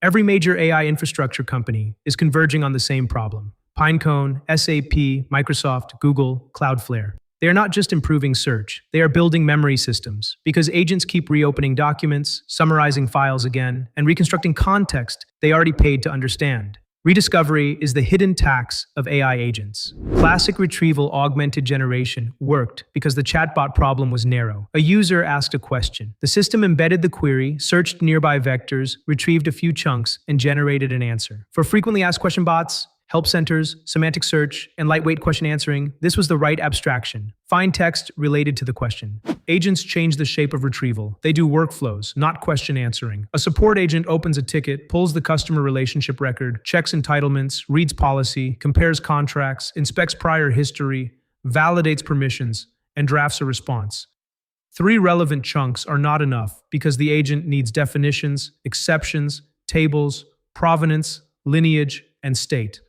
Every major AI infrastructure company is converging on the same problem. Pinecone, SAP, Microsoft, Google, Cloudflare. They are not just improving search, they are building memory systems because agents keep reopening documents, summarizing files again, and reconstructing context they already paid to understand. Rediscovery is the hidden tax of AI agents. Classic retrieval augmented generation worked because the chatbot problem was narrow. A user asked a question. The system embedded the query, searched nearby vectors, retrieved a few chunks, and generated an answer. For frequently asked question bots, help centers, semantic search, and lightweight question answering, this was the right abstraction. Find text related to the question. Agents change the shape of retrieval. They do workflows, not question answering. A support agent opens a ticket, pulls the customer relationship record, checks entitlements, reads policy, compares contracts, inspects prior history, validates permissions, and drafts a response. 3 relevant chunks are not enough because the agent needs definitions, exceptions, tables, provenance, lineage, and state.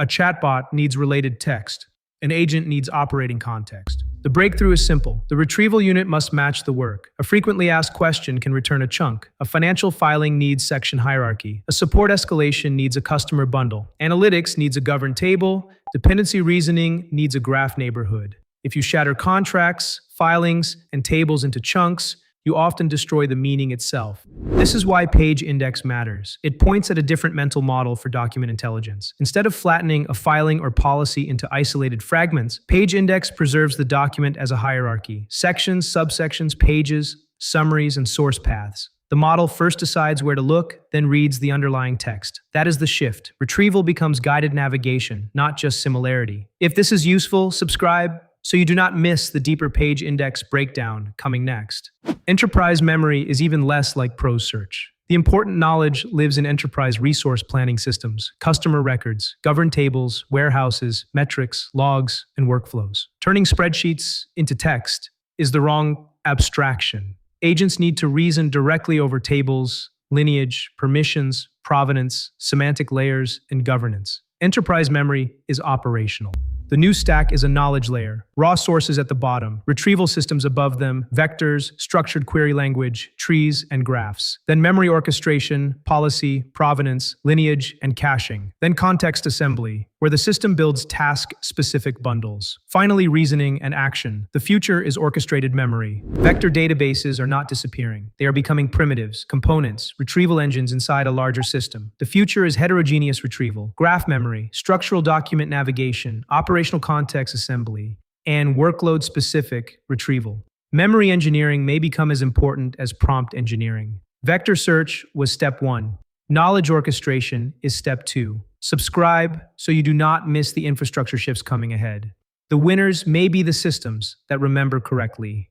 A chatbot needs related text. An agent needs operating context. The breakthrough is simple. The retrieval unit must match the work. A frequently asked question can return a chunk. A financial filing needs section hierarchy. A support escalation needs a customer bundle. Analytics needs a governed table. Dependency reasoning needs a graph neighborhood. If you shatter contracts, filings, and tables into chunks, you often destroy the meaning itself. This is why PageIndex matters. It points at a different mental model for document intelligence. Instead of flattening a filing or policy into isolated fragments, PageIndex preserves the document as a hierarchy. Sections, subsections, pages, summaries, and source paths. The model first decides where to look, then reads the underlying text. That is the shift. Retrieval becomes guided navigation, not just similarity. If this is useful, subscribe so you do not miss the deeper PageIndex breakdown coming next. Enterprise memory is even less like prose search. The important knowledge lives in enterprise resource planning systems, customer records, governed tables, warehouses, metrics, logs, and workflows. Turning spreadsheets into text is the wrong abstraction. Agents need to reason directly over tables, lineage, permissions, provenance, semantic layers, and governance. Enterprise memory is operational. The new stack is a knowledge layer, raw sources at the bottom, retrieval systems above them, vectors, structured query language, trees, and graphs. Then memory orchestration, policy, provenance, lineage, and caching. Then context assembly, where the system builds task-specific bundles. Finally, reasoning and action. The future is orchestrated memory. Vector databases are not disappearing. They are becoming primitives, components, retrieval engines inside a larger system. The future is heterogeneous retrieval, graph memory, structural document navigation, operational context assembly, and workload-specific retrieval. Memory engineering may become as important as prompt engineering. Vector search was step 1. Knowledge orchestration is step 2. Subscribe so you do not miss the infrastructure shifts coming ahead. The winners may be the systems that remember correctly.